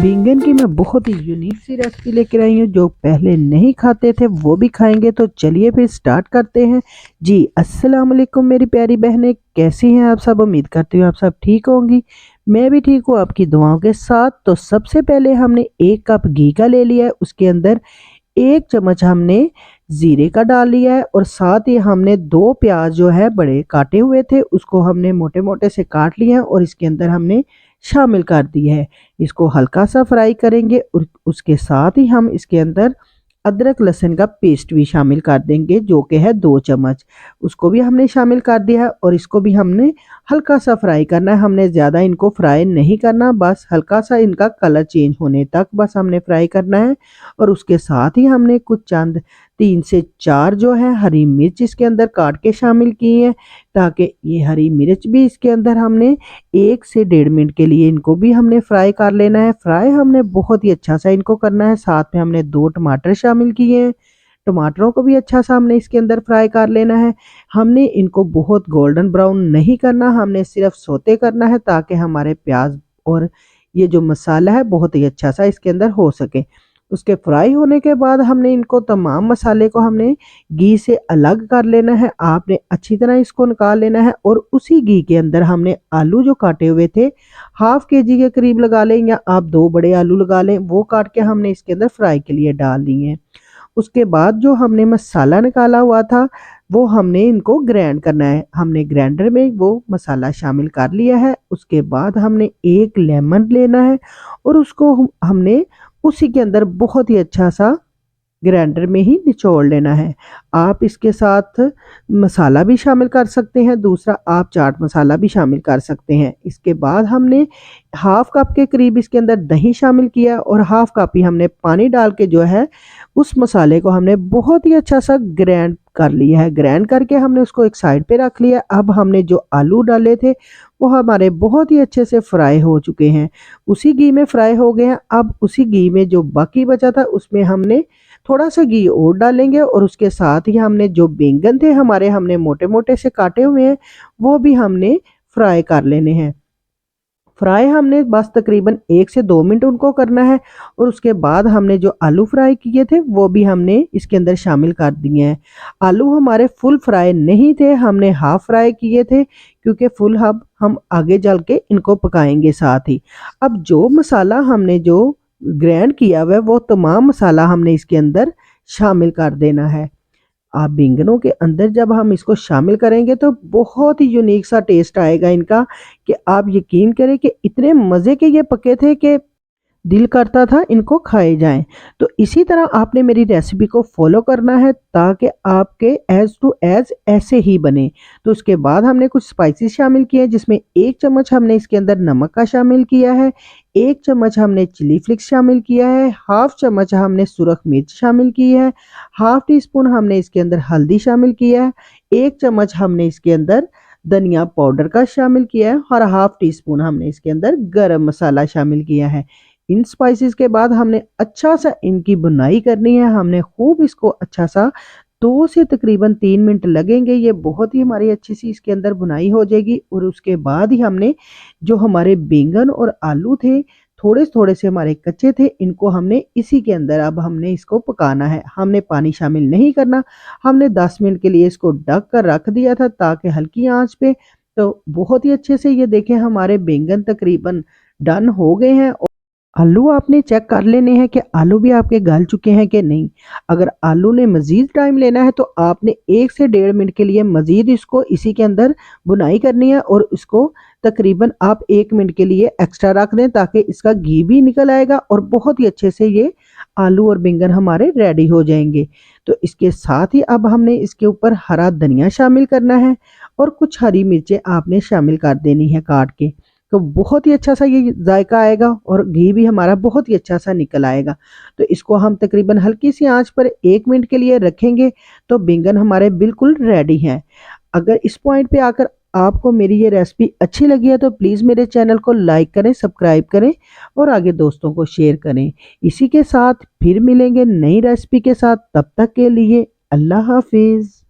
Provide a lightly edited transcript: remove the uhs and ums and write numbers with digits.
बैंगन की मैं बहुत ही यूनिक सी रेसिपी लेकर आई हूँ जो पहले नहीं खाते थे वो भी खाएंगे। तो चलिए फिर स्टार्ट करते हैं। जी अस्सलाम वालेकुम मेरी प्यारी बहनें, कैसी हैं आप सब। उम्मीद करती हूँ आप सब ठीक होंगी। मैं भी ठीक हूँ आपकी दुआओं के साथ। तो सबसे पहले हमने 1 कप घी का ले लिया है, उसके अंदर 1 चम्मच हमने जीरे का डाल लिया है और साथ ही हमने 2 प्याज जो है बड़े काटे हुए थे उसको हमने मोटे मोटे से काट लिया है और इसके अंदर हमने शामिल कर दिया है। इसको हल्का सा फ्राई करेंगे और उसके साथ ही हम इसके अंदर अदरक लहसुन का पेस्ट भी शामिल कर देंगे जो कि है 2 चम्मच। उसको भी हमने शामिल कर दिया है और इसको भी हमने हल्का सा फ्राई करना है। हमने ज़्यादा इनको फ्राई नहीं करना, बस हल्का सा इनका कलर चेंज होने तक बस हमने फ्राई करना है। और उसके साथ ही हमने कुछ चंद 3 से 4 जो है हरी मिर्च इसके अंदर काट के शामिल की है, ताकि ये हरी मिर्च भी इसके अंदर हमने 1 से 1.5 मिनट के लिए इनको भी हमने फ्राई कर लेना है। फ्राई हमने बहुत ही अच्छा सा इनको करना है। साथ में हमने 2 टमाटर शामिल किए हैं, टमाटरों को भी अच्छा सा हमने इसके अंदर फ्राई कर लेना है। हमने इनको बहुत गोल्डन ब्राउन नहीं करना, हमने सिर्फ सोते करना है ताकि हमारे प्याज और ये जो मसाला है बहुत ही अच्छा सा इसके अंदर हो सके। उसके फ्राई होने के बाद हमने इनको तमाम मसाले को हमने घी से अलग कर लेना है। आपने अच्छी तरह इसको निकाल लेना है और उसी घी के अंदर हमने आलू जो काटे हुए थे ½ kg के करीब लगा लें, या आप 2 बड़े आलू लगा लें, वो काट के हमने इसके अंदर फ्राई के लिए डाल दिए हैं। उसके बाद जो हमने मसाला निकाला हुआ था वो हमने इनको ग्राइंड करना है। हमने ग्राइंडर में वो मसाला शामिल कर लिया है। उसके बाद हमने 1 लेमन लेना है और उसको हमने उसी के अंदर बहुत ही अच्छा सा ग्राइंडर में ही निचोड़ लेना है। आप इसके साथ मसाला भी शामिल कर सकते हैं, दूसरा आप चाट मसाला भी शामिल कर सकते हैं। इसके बाद हमने ½ कप के करीब इसके अंदर दही शामिल किया और ½ कप ही हमने पानी डाल के जो है उस मसाले को हमने बहुत ही अच्छा सा ग्राइंड कर लिया है। ग्राइंड करके हमने उसको एक साइड पे रख लिया। अब हमने जो आलू डाले थे वो हमारे बहुत ही अच्छे से फ्राई हो चुके हैं, उसी घी में फ्राई हो गए हैं। अब उसी घी में जो बाकी बचा था उसमें हमने थोड़ा सा घी और डालेंगे और उसके साथ ही हमने जो बैंगन थे हमारे हमने मोटे मोटे से काटे हुए हैं वो भी हमने फ्राई कर लेने हैं। फ्राई हमने बस तकरीबन 1 से 2 मिनट उनको करना है और उसके बाद हमने जो आलू फ्राई किए थे वो भी हमने इसके अंदर शामिल कर दिए हैं। आलू हमारे फुल फ्राई नहीं थे, हमने हाफ फ्राई किए थे क्योंकि फुल हम आगे चल के इनको पकाएंगे साथ ही। अब जो मसाला हमने जो ग्राइंड किया हुआ है वो तमाम मसाला हमने इसके अंदर शामिल कर देना है। आप बैंगनों के अंदर जब हम इसको शामिल करेंगे तो बहुत ही यूनिक सा टेस्ट आएगा इनका, कि आप यकीन करें कि इतने मज़े के ये पके थे कि दिल करता था इनको खाए जाएं। तो इसी तरह आपने मेरी रेसिपी को फॉलो करना है ताकि आपके एज टू एज ऐसे ही बने। तो उसके बाद हमने कुछ स्पाइसेस शामिल किए हैं, जिसमें 1 चम्मच हमने इसके अंदर नमक का शामिल किया है, 1 चम्मच हमने चिली फ्लिक्स शामिल किया है, ½ चम्मच हमने सुरख मिर्च शामिल की है, ½ टीस्पून हमने इसके अंदर हल्दी शामिल किया है, 1 चम्मच हमने इसके अंदर धनिया पाउडर का शामिल किया है और ½ टीस्पून हमने इसके अंदर गरम मसाला शामिल किया है। इन स्पाइसेस के बाद हमने अच्छा सा इनकी बुनाई करनी है। हमने खूब इसको अच्छा सा 2 से तकरीबन 3 मिनट लगेंगे। ये बहुत ही हमारी अच्छी सी इसके अंदर बुनाई हो जाएगी और उसके बाद ही हमने जो हमारे बैंगन और आलू थे थोड़े थोड़े से हमारे कच्चे थे, इनको हमने इसी के अंदर अब हमने इसको पकाना है। हमने पानी शामिल नहीं करना। हमने 10 मिनट के लिए इसको ढक कर रख दिया था ताकि हल्की आंच पे, तो बहुत ही अच्छे से ये देखें हमारे बैंगन तकरीबन डन हो गए हैं। आलू आपने चेक कर लेने हैं कि आलू भी आपके गल चुके हैं कि नहीं। अगर आलू ने मज़ीद टाइम लेना है तो आपने 1 से 1.5 मिनट के लिए मज़ीद इसको इसी के अंदर बुनाई करनी है और इसको तकरीबन आप 1 मिनट के लिए एक्स्ट्रा रख दें ताकि इसका घी भी निकल आएगा और बहुत ही अच्छे से ये आलू और बैंगन हमारे रेडी हो जाएंगे। तो इसके साथ ही अब हमने इसके ऊपर हरा धनिया शामिल करना है और कुछ हरी मिर्चें आपने शामिल कर देनी है काट के। तो बहुत ही अच्छा सा ये जायका आएगा और घी भी हमारा बहुत ही अच्छा सा निकल आएगा। तो इसको हम तकरीबन हल्की सी आंच पर 1 मिनट के लिए रखेंगे तो बैंगन हमारे बिल्कुल रेडी हैं। अगर इस पॉइंट पे आकर आपको मेरी ये रेसिपी अच्छी लगी है तो प्लीज़ मेरे चैनल को लाइक करें, सब्सक्राइब करें और आगे दोस्तों को शेयर करें। इसी के साथ फिर मिलेंगे नई रेसिपी के साथ, तब तक के लिए अल्लाह हाफिज़।